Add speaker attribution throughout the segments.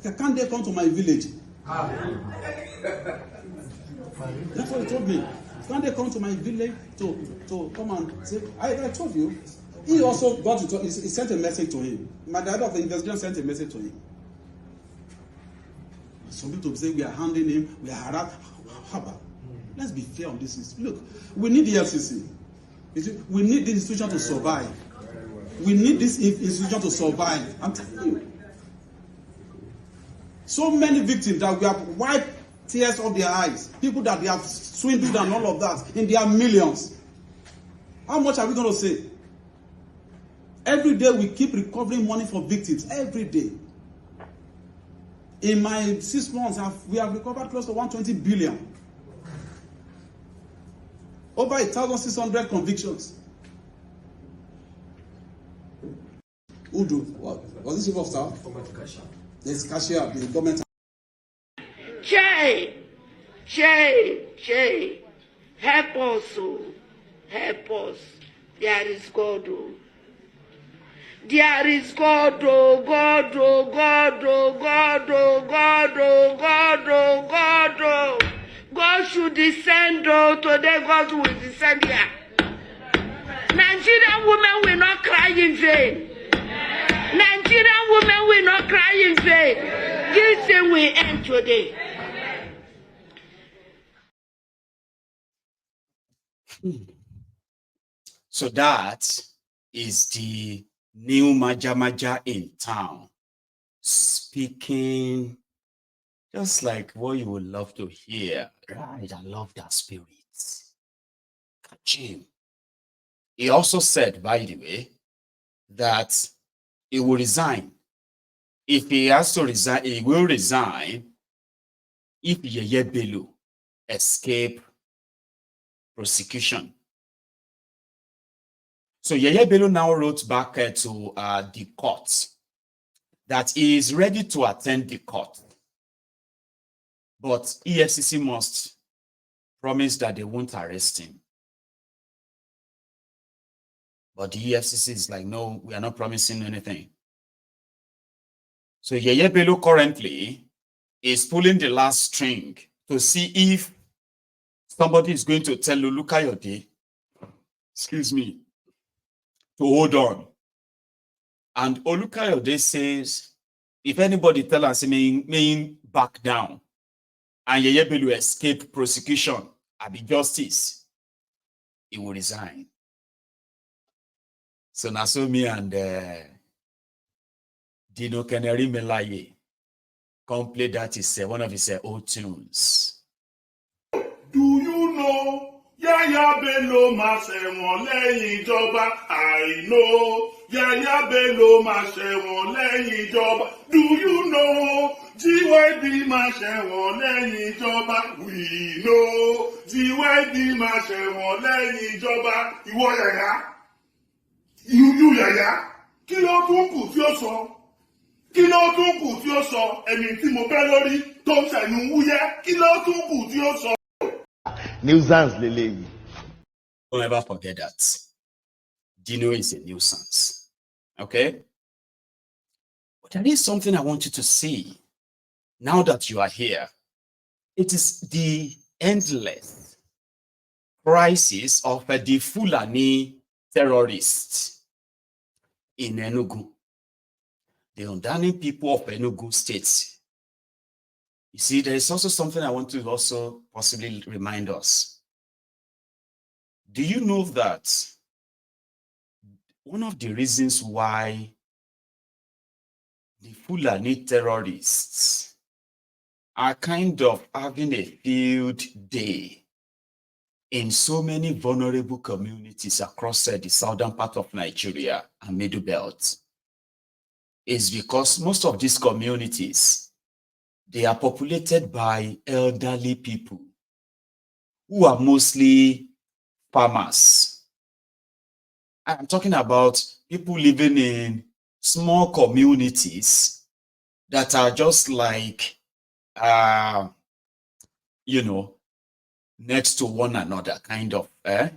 Speaker 1: Can't they come to my village? That's what he told me. Can't they come to my village to come and say, I told you. He also got to, he sent a message to him. My director of the investigation sent a message to him. Some people say we are handing him, we are harassed. How about? Let's be fair on this. Look, we need the EFCC. We need this institution to survive. We need this institution to survive. I'm telling you. So many victims that we have wiped tears off their eyes. People that they have swindled and all of that in their millions. How much are we going to say? Every day we keep recovering money for victims. Every day. In my 6 months, we have recovered close to 120 billion. Over 1,600 convictions. Udo, what? Was this chief of staff? There's cashier, the government.
Speaker 2: Che, help us, oh. Help us. There is God, oh. There is God, oh, God, oh, God, oh, God, oh, God, oh, God, oh, God, oh. God should descend, oh, today God will descend here. Nigerian women will not cry in vain. Nigerian women will not cry in vain. This thing will end today.
Speaker 3: So that is the new Maja in town, speaking just like what you would love to hear. Right, I love that spirit. Catch him. He also said, by the way, that he will resign. If he has to resign, he will resign if Yaya Bello escape prosecution. So Yaya Bello now wrote back to the court that he is ready to attend the court, but EFCC must promise that they won't arrest him. But the EFCC is like, no, we are not promising anything. So Yaya Bello currently is pulling the last string to see if somebody is going to tell Olukayode, excuse me, to hold on. And Olukayode says, if anybody tell us he may back down and Yaya Bello escape prosecution, I be justice, he will resign. So Nasomi and Dino Canary Melaye come play that is one of his old tunes.
Speaker 4: Do you know Yaya Bello máa ṣẹ̀wọ̀n lẹ́yìn ìjọba? I know Yaya Bello máa ṣẹ̀wọ̀n lẹ́yìn ìjọba. Do you know GYB máa ṣẹ̀wọ̀n lẹ́yìn ìjọba? We know GYB máa ṣẹ̀wọ̀n lẹ́yìn ìjọba. Ìwọ Yaya. You Yaya. Kí ló tún kù tí ó sọ? Kí ló tún kù tí ó sọ? Ẹni tí mo bẹ́ lórí tó ń ṣẹ̀nu wúyẹ́. Kí ló tún kù tí ó sọ?
Speaker 5: Nuisance lele.
Speaker 3: Don't ever forget that. Dino is a nuisance. Okay? But there is something I want you to see now that you are here. It is the endless crisis of the Fulani terrorists in Enugu. The undamning people of Enugu State. You see, there is also something I want to also possibly remind us. Do you know that one of the reasons why the Fulani terrorists are kind of having a field day in so many vulnerable communities across the southern part of Nigeria and Middle Belt is because most of these communities, they are populated by elderly people who are mostly farmers. I'm talking about people living in small communities that are just like, next to one another, kind of. The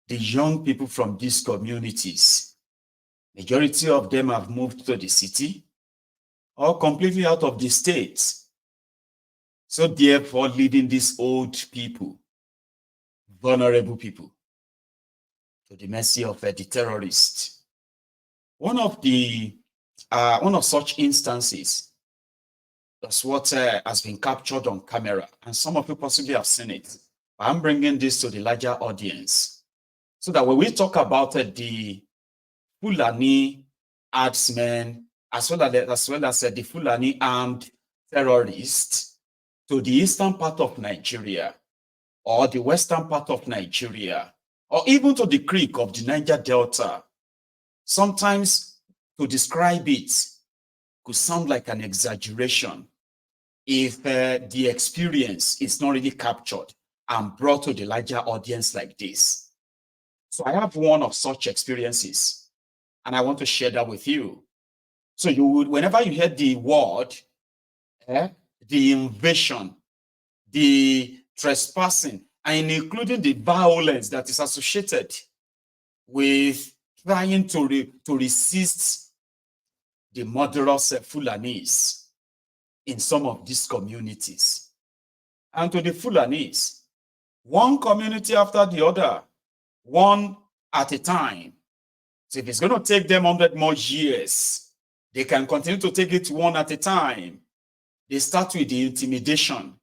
Speaker 3: young people from these communities, majority of them have moved to the city, or completely out of the state. So therefore, leaving these old people, vulnerable people, to the mercy of the terrorists. One of such instances, that's what has been captured on camera, and some of you possibly have seen it. I'm bringing this to the larger audience, so that when we talk about the Fulani herdsmen, as well as the Fulani armed terrorists to the eastern part of Nigeria, or the western part of Nigeria, or even to the creek of the Niger Delta, sometimes to describe it could sound like an exaggeration if the experience is not really captured and brought to the larger audience like this. So I have one of such experiences, and I want to share that with you. So you would, whenever you hear the word, the invasion, the trespassing, and including the violence that is associated with trying to resist the murderous Fulanis in some of these communities. And to the Fulanis, one community after the other, one at a time. So if it's going to take them 100 more years, they can continue to take it one at a time. They start with the intimidation.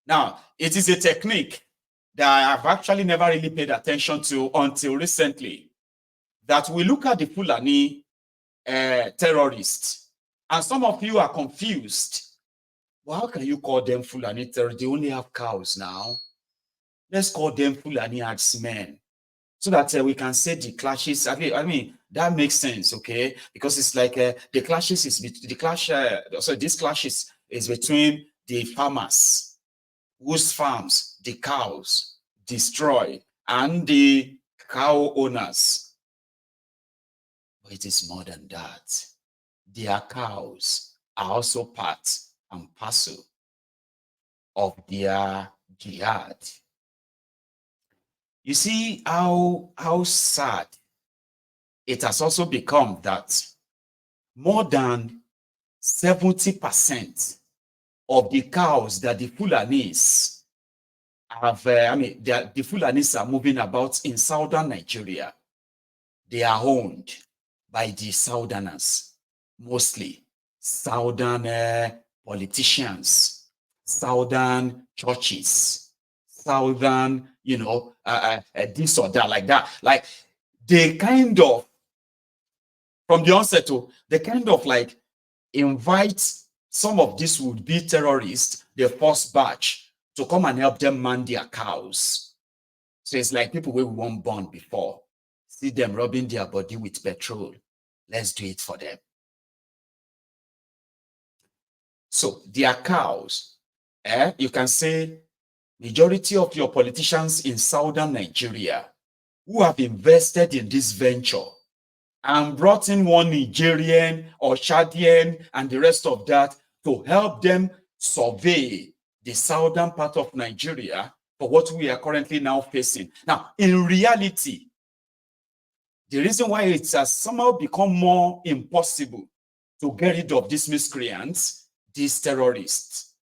Speaker 3: Now, it is a technique that I have actually never really paid attention to until recently, that we look at the Fulani terrorists, and some of you are confused. Well, how can you call them Fulani terrorists? They only have cows now. Let's call them Fulani herdsmen, so that we can say the clashes. I mean, that makes sense, okay? Because it's like the clashes is this clashes is between the farmers whose farms the cows destroy and the cow owners. But it is more than that. Their cows are also part and parcel of their jihad. You see how sad it has also become that more than 70% of the cows that the Fulanis have, the Fulanis are moving about in southern Nigeria, they are owned by the southerners, mostly southern politicians, southern churches, southern, this or that, like that. Like, they kind of, from the onset, they kind of like invite some of these would-be terrorists, the first batch, to come and help them man their cows. So it's like people we weren't born before. See them rubbing their body with petrol. Let's do it for them. So their cows, you can say majority of your politicians in southern Nigeria who have invested in this venture and brought in one Nigerian or Chadian and the rest of that to help them survey the southern part of Nigeria for what we are currently now facing. Now, in reality, the reason why it has somehow become more impossible to get rid of these miscreants, these terrorists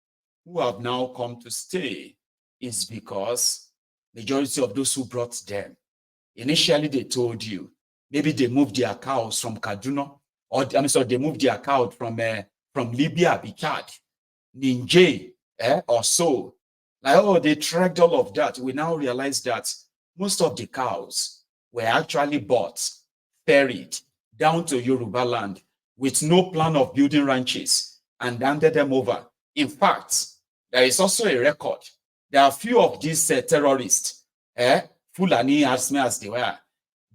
Speaker 3: who have now come to stay, is because majority of those who brought them, initially they told you, maybe they moved their cows from Kaduna, or they moved their cows from Libya, Chad, Niger, or so. Like, oh, they tracked all of that. We now realize that most of the cows were actually bought, ferried down to Yoruba land with no plan of building ranches and handed them over. In fact, there is also a record. There are a few of these terrorists, Fulani herdsmen as they were,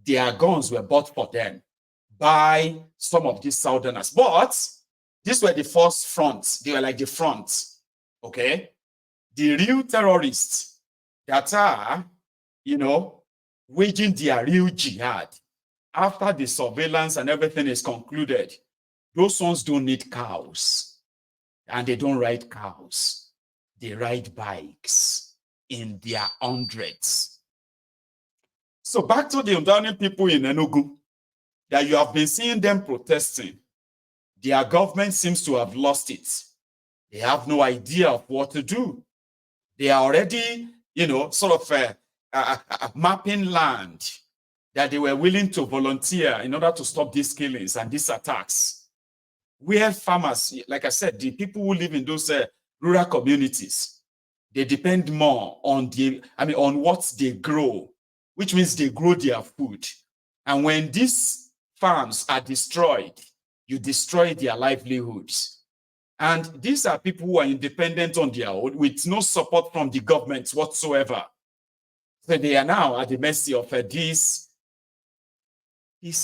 Speaker 3: their guns were bought for them by some of these southerners. But these were the first fronts. They were like the fronts, okay? The real terrorists that are, waging their real jihad after the surveillance and everything is concluded, those ones don't need cows. And they don't ride cows. They ride bikes in their hundreds. So back to the Ndani people in Enugu, that you have been seeing them protesting. Their government seems to have lost it. They have no idea of what to do. They are already, sort of mapping land that they were willing to volunteer in order to stop these killings and these attacks. Where farmers, like I said, the people who live in those rural communities, they depend more on on what they grow, which means they grow their food. And when these farms are destroyed, you destroy their livelihoods. And these are people who are independent on their own with no support from the government whatsoever. So they are now at the mercy of these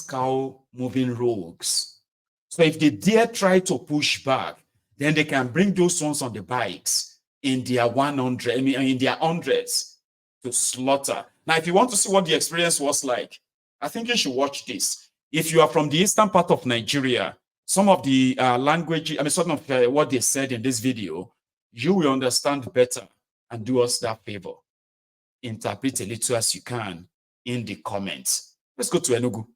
Speaker 3: cow moving rogues. So if they dare try to push back, then they can bring those ones on the bikes in their in their hundreds to slaughter. Now, if you want to see what the experience was like, I think you should watch this. If you are from the eastern part of Nigeria, some of the language, what they said in this video, you will understand better and do us that favor. Interpret a little as you can in the comments. Let's go to Enugu.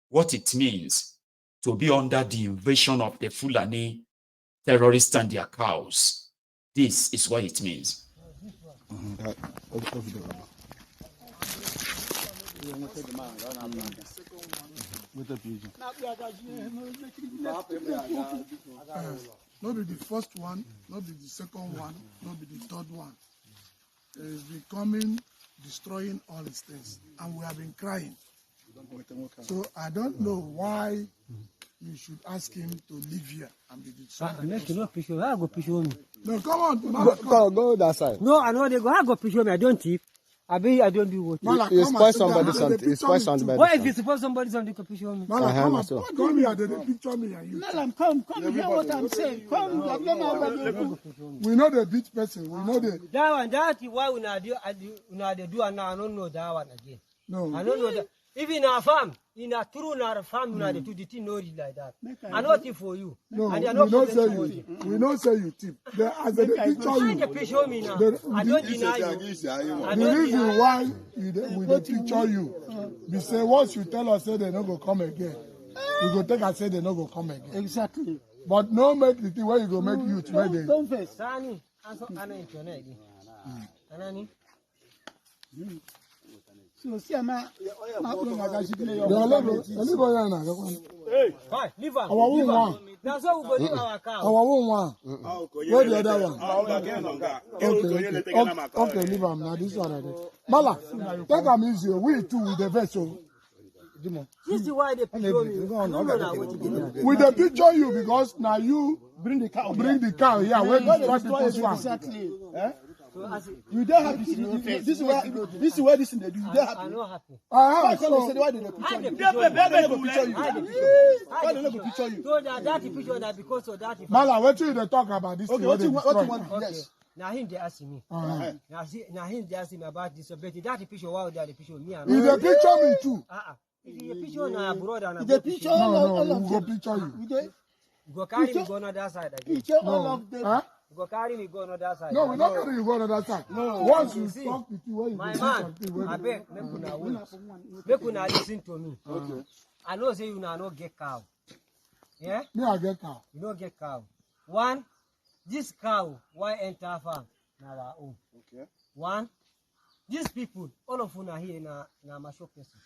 Speaker 3: What it means to be under the invasion of the Fulani terrorists and their cows. This is what it means.
Speaker 6: Not be the first one, not be the second one, not be the third one. It's becoming, destroying all its things. And we have been crying. So I don't know why you should ask him to leave here and be destroyed. No, come on.
Speaker 7: Go that side.
Speaker 8: No, I know they go. I go picture me. I don't tip. I don't do what.
Speaker 7: You spoil somebody something. You spoil somebody.
Speaker 8: What if you suppose somebody something to picture me?
Speaker 6: Come here. They picture me and you.
Speaker 9: Come hear what I'm saying. Come.
Speaker 6: We know the beach person. We know the.
Speaker 8: That is why we do and now I don't know that one again.
Speaker 6: No.
Speaker 8: I don't know that. Even in our farm, in a true farm, we do the thing no like that. I know tip for you.
Speaker 6: No, we don't say you. We don't say you tip. As they picture you.
Speaker 8: Picture me now. I don't deny you.
Speaker 6: The reason why we don't picture you, we say once you tell us say they not go come again, we go take and say they not go come again.
Speaker 9: Exactly.
Speaker 6: But no make the thing where you go make youth where they.
Speaker 9: Don't face.
Speaker 8: Sani, Anani.
Speaker 9: So see, I'm
Speaker 8: Fine, leave her.
Speaker 6: Our own one.
Speaker 8: That's how we go leave our cow.
Speaker 6: Our own one. Where the other one? Okay, leave him now. This one. Mala, take him easy. We too with the vessel.
Speaker 8: This is why they picture me.
Speaker 6: With the picture you because now you bring the cow. Yeah, when you start the
Speaker 9: exactly. You don't have this is where this thing they do. You don't have.
Speaker 8: I'm not happy.
Speaker 9: Why they picture you? Why they not picture you?
Speaker 8: So that picture that because of that.
Speaker 6: Mala, what you talk about this?
Speaker 9: Okay, what you want? Yes.
Speaker 8: Now him they ask me. Now him they ask me about this. But that picture, why they picture me?
Speaker 6: You the picture me too.
Speaker 8: If you picture na brother na.
Speaker 9: The picture.
Speaker 6: No, we go picture you.
Speaker 8: Go carry me go on the other side again.
Speaker 9: Picture all of them.
Speaker 8: Go carry me go on the other side.
Speaker 6: No, we're not carrying you go on the other side. No. Once you talk with you, where you
Speaker 8: my
Speaker 6: go
Speaker 8: man,
Speaker 6: something,
Speaker 8: I beg, make una listen to me. Okay. I know say you no get cow. Yeah?
Speaker 6: Me I get cow.
Speaker 8: You don't get cow. One, this cow why enter farm na our own.
Speaker 7: Okay.
Speaker 8: One, these people, all of you are here na my shop person.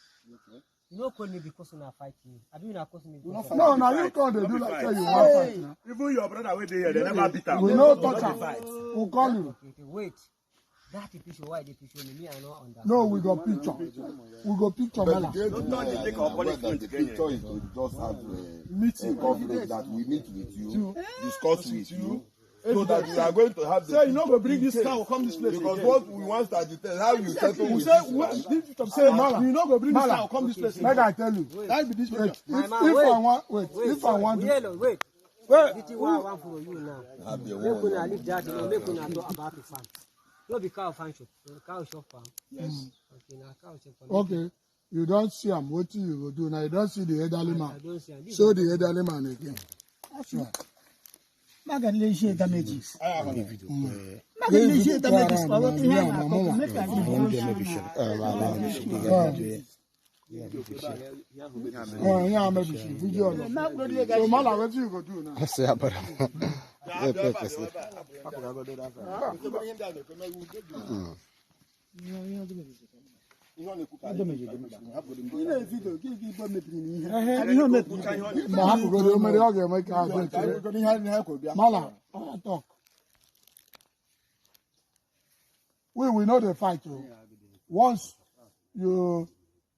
Speaker 8: Okay. You don't call me because you are fighting me. I do not call me because
Speaker 6: no, now you call they do like say you want fight.
Speaker 7: Even your brother wait there, they never beat him.
Speaker 6: We no touch am. We'll call you.
Speaker 8: Okay, wait. That picture, why they picture me? I know on that.
Speaker 6: No, we go picture. We go picture, Mala.
Speaker 7: Don't take our punishment again. The picture is to just have a conference that we meet with you, discuss with you. So that we are going to have the.
Speaker 9: Say you know we bring this cow come this place
Speaker 7: because what we want to detail how you settle with
Speaker 9: this. Say Mala, you know we bring this cow come this place.
Speaker 6: Make I tell you.
Speaker 9: That be this picture.
Speaker 6: If I want.
Speaker 8: Wait. This is what I want for you now. Make una leave that. Make una talk about the farm. No be cow farm shop. Cow shop farm.
Speaker 9: Yes.
Speaker 8: Okay, now cow shop farm.
Speaker 6: Okay. You don't see him. What you will do now? You don't see the elderly man.
Speaker 8: I don't see him.
Speaker 6: Show the elderly man again.
Speaker 9: Magalese damages. Magalese damages.
Speaker 6: Oh, yeah, maybe she video. So, Mala, what you go do now?
Speaker 5: I say about
Speaker 6: Mala, talk. We will know the fight. Once you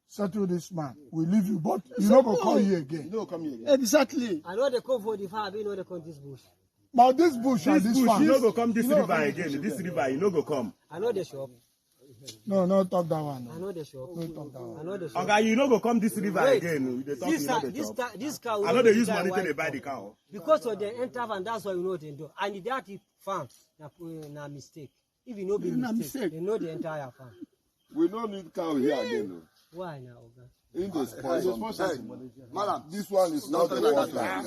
Speaker 6: settle this man, we leave you, but you not go call you again.
Speaker 9: No, come here again. Exactly.
Speaker 8: I know they come for the farm, I know they come this bush.
Speaker 6: But this bush and this farm.
Speaker 10: You no go come this river again. This river, you no go come.
Speaker 8: I know the shop.
Speaker 6: No, no talk that one.
Speaker 8: I know the shop.
Speaker 6: No talk that one.
Speaker 8: I know the shop.
Speaker 10: Okay, you no go come this river again. They talk
Speaker 8: This cow.
Speaker 10: I know they use money to buy the cow.
Speaker 8: Because of the enter and that's why you know they do. And that farm, na mistake. If you know be mistake, they know the entire farm.
Speaker 7: We don't need cow here again.
Speaker 8: Why now, Oga?
Speaker 7: In the sponsor. Madam, this one is not the one.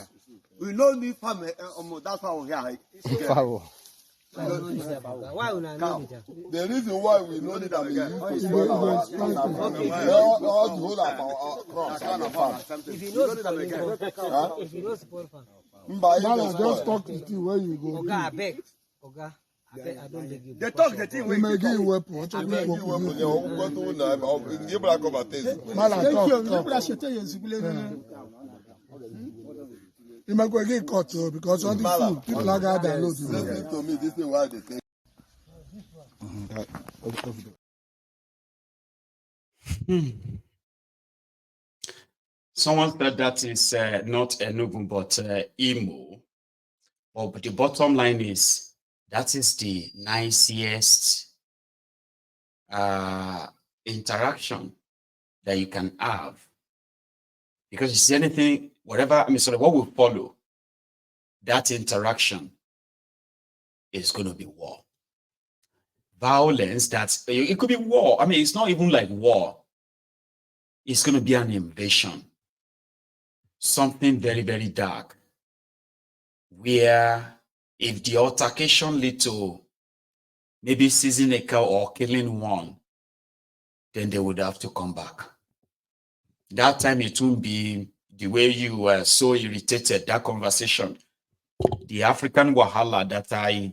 Speaker 9: We don't need farm. That's why we're here.
Speaker 8: Why we not know it?
Speaker 7: The reason why we know that we use to spoil our all the whole of our crops and the farm.
Speaker 8: If you know spoil farm.
Speaker 6: Mala, just talk to you where you go.
Speaker 8: Oga, I beg. Oga, I don't beg you.
Speaker 9: They talk the thing
Speaker 6: We may give you weapon.
Speaker 7: Mala, talk.
Speaker 6: You might go get caught because all the food people are going to download.
Speaker 7: Listen to me, this is why they think.
Speaker 3: Someone said that is not Enugu, but Imo. But the bottom line is that is the nicest interaction that you can have. Because it's anything, whatever, what will follow that interaction is going to be war. Violence, it could be war. It's not even like war. It's going to be an invasion. Something very, very dark. Where if the altercation lead to maybe seizing a cow or killing one, then they would have to come back. That time it won't be the way you were so irritated, that conversation. The African Wahala that I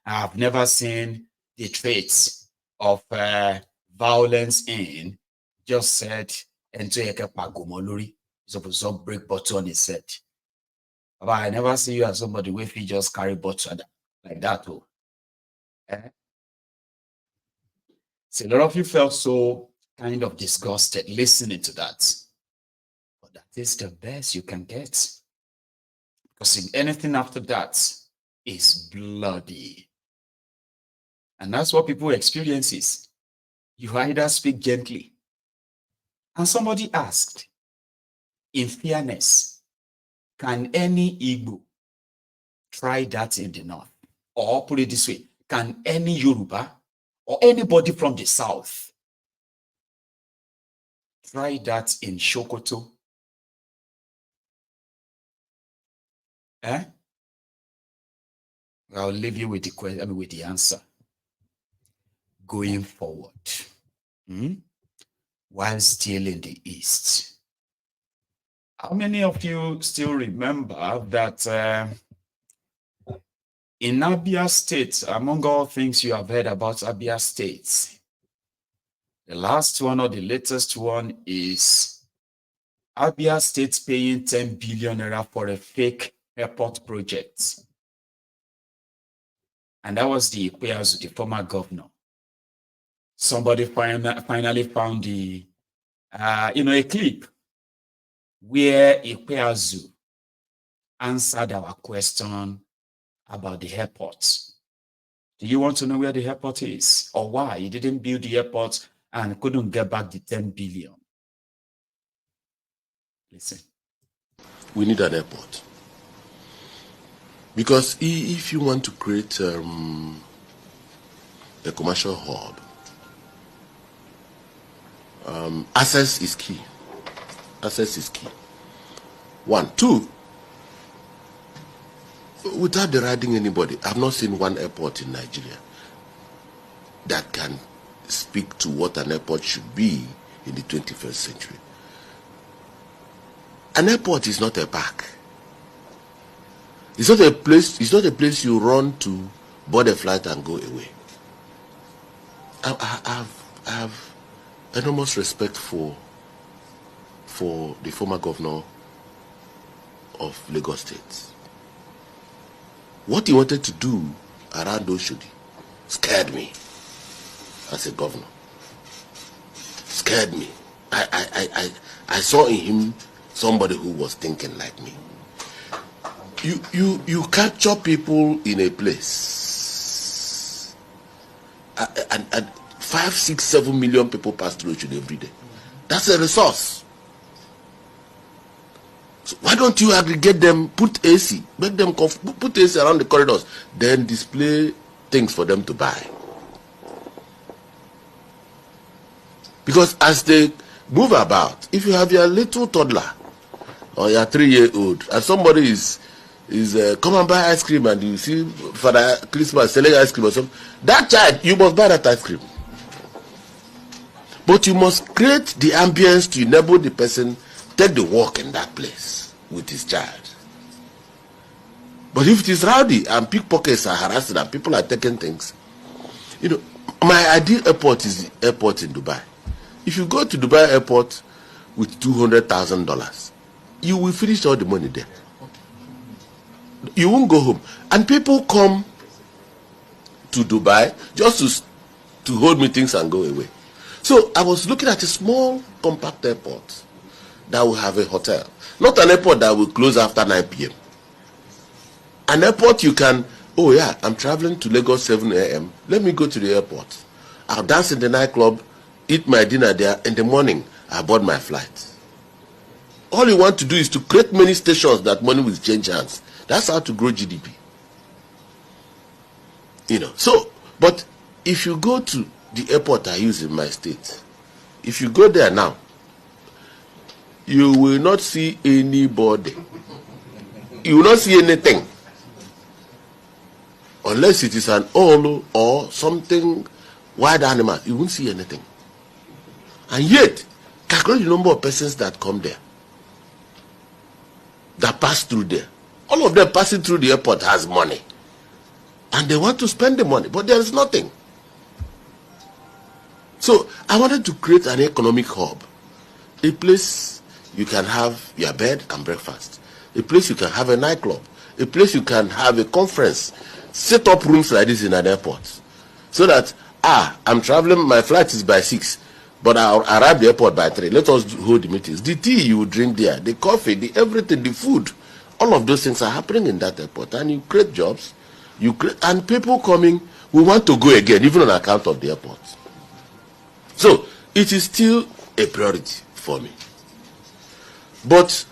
Speaker 3: have never seen the traits of violence in, just said, Entoyeke Pagomoluri, supposed to break bottle on his head. But I never see you as somebody where you just carry bottle like that. So a lot of you felt so kind of disgusted listening to that. But that is the best you can get. Because anything after that is bloody. And that's what people experience. You either speak gently. And somebody asked, in fairness, can any Igbo try that in the north? Or put it this way, can any Yoruba or anybody from the south try that in Sokoto? I'll leave you with the question, with the answer. Going forward, while still in the east. How many of you still remember that in Abia State, among all things you have heard about Abia State, the last one or the latest one is Abia State paying 10 billion naira for a fake airport project. And that was the Ikpeazu, the former governor. Somebody finally found the, a clip where Ikpeazu answered our question about the airport. Do you want to know where the airport is or why he didn't build the airport and couldn't get back the 10 billion? Listen.
Speaker 11: We need an airport. Because if you want to create a commercial hub, access is key. Access is key. 1. 2, without deriding anybody, I've not seen one airport in Nigeria that can speak to what an airport should be in the 21st century. An airport is not a park. It's not a place you run to board a flight and go away. I have enormous respect for the former governor of Lagos State. What he wanted to do around Oshodi scared me as a governor. Scared me. I saw in him somebody who was thinking like me. You capture people in a place, and 5, 6, 7 million people pass through Oshodi every day. That's a resource. So why don't you aggregate them, put AC, make them put AC around the corridors, then display things for them to buy? Because as they move about, if you have your little toddler or your 3-year-old, and somebody is come and buy ice cream, and you see Father Christmas selling ice cream or something, that child, you must buy that ice cream. But you must create the ambience to enable the person take the walk in that place with his child. But if it is rowdy and pickpockets are harassing and people are taking things, you know, my ideal airport is the airport in Dubai. If you go to Dubai airport with $200,000, you will finish all the money there. You won't go home. And people come to Dubai just to hold meetings and go away. So I was looking at a small compact airport that will have a hotel. Not an airport that will close after 9 p.m. An airport you can, oh yeah, I'm traveling to Lagos 7 a.m. Let me go to the airport. I'll dance in the nightclub, eat my dinner there. In the morning, I board my flight. All you want to do is to create many stations that money will change hands. That's how to grow GDP. You know, so, but if you go to the airport I use in my state, if you go there now, you will not see anybody. You will not see anything. Unless it is an olu or something wild animal, you won't see anything. And yet, calculate the number of persons that come there, that pass through there. All of them passing through the airport has money. And they want to spend the money, but there is nothing. So, I wanted to create an economic hub. A place you can have your bed and breakfast. A place you can have a nightclub. A place you can have a conference. Set up rooms like this in an airport. So that, I'm traveling, my flight is by 6. But I'll arrive at the airport by 3. Let us hold the meetings. The tea you drink there, the coffee, the everything, the food. All of those things are happening in that airport. And you create jobs. And people coming will want to go again, even on account of the airport. So, it is still a priority for me. But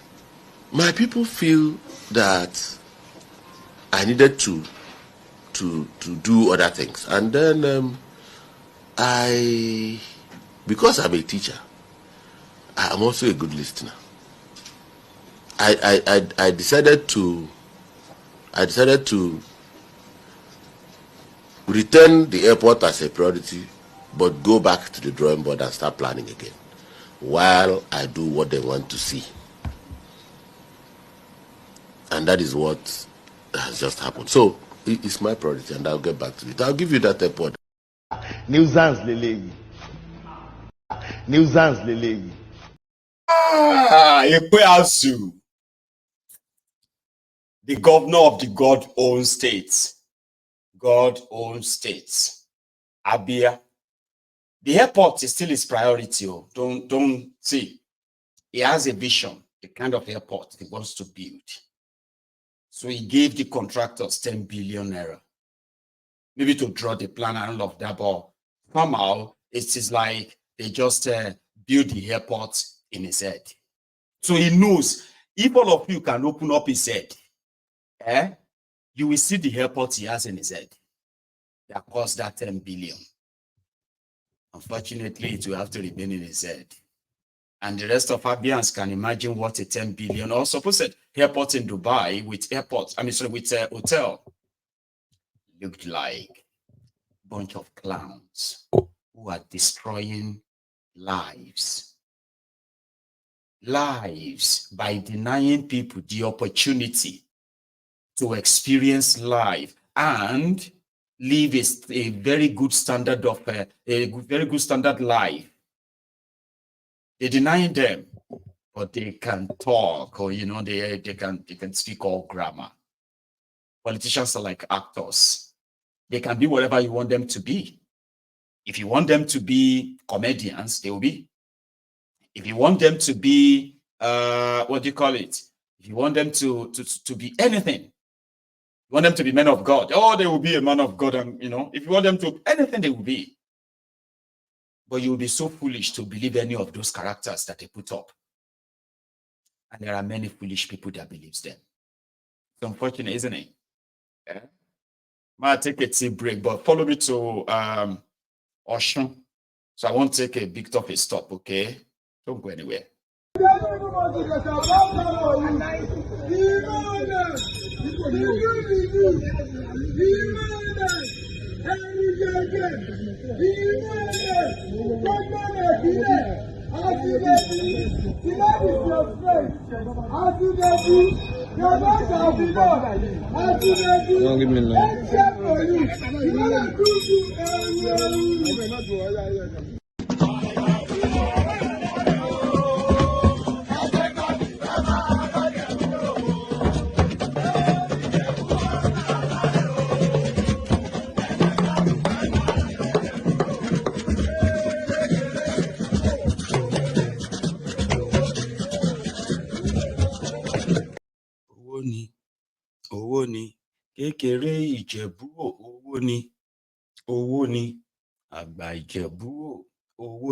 Speaker 11: my people feel that I needed to do other things. And then because I'm a teacher, I'm also a good listener. I decided to return the airport as a priority, but go back to the drawing board and start planning again, while I do what they want to see. And that is what has just happened. So it's my priority, and I'll get back to it. I'll give you that airport.
Speaker 5: Nuisance lele. Nuisance lele.
Speaker 3: Ekweazu, the governor of the God-owned states. God-owned states. Abia. The airport is still his priority. Oh. Don't see. He has a vision, the kind of airport he wants to build. So he gave the contractors 10 billion naira. Maybe to draw the plan and all of that, but somehow it is like they just build the airport in his head. So he knows if all of you can open up his head, you will see the airport he has in his head that cost that 10 billion. Unfortunately, it will have to remain in his head. And the rest of Abians can imagine what a 10 billion or supposed airport in Dubai with hotel looked like a bunch of clowns who are destroying lives. Lives by denying people the opportunity to experience life and live a very good standard of very good standard life. They're denying them, but they can talk, or they can speak all grammar. Politicians are like actors. They can be whatever you want them to be. If you want them to be comedians, they will be. If you want them to be what do you call it? If you want them to be anything, you want them to be men of God, oh, they will be a man of God. And if you want them to anything, they will be. But you will be so foolish to believe any of those characters that they put up. And there are many foolish people that believes them. It's unfortunate, isn't it? Yeah. Might take a tea break, but follow me to Oshun. So I won't take a big tough stop, okay? Don't go anywhere.
Speaker 12: Don't give me
Speaker 3: owó ni kékeré Ìjẹ̀bú owó ni àgbà Ìjẹ̀bú owó.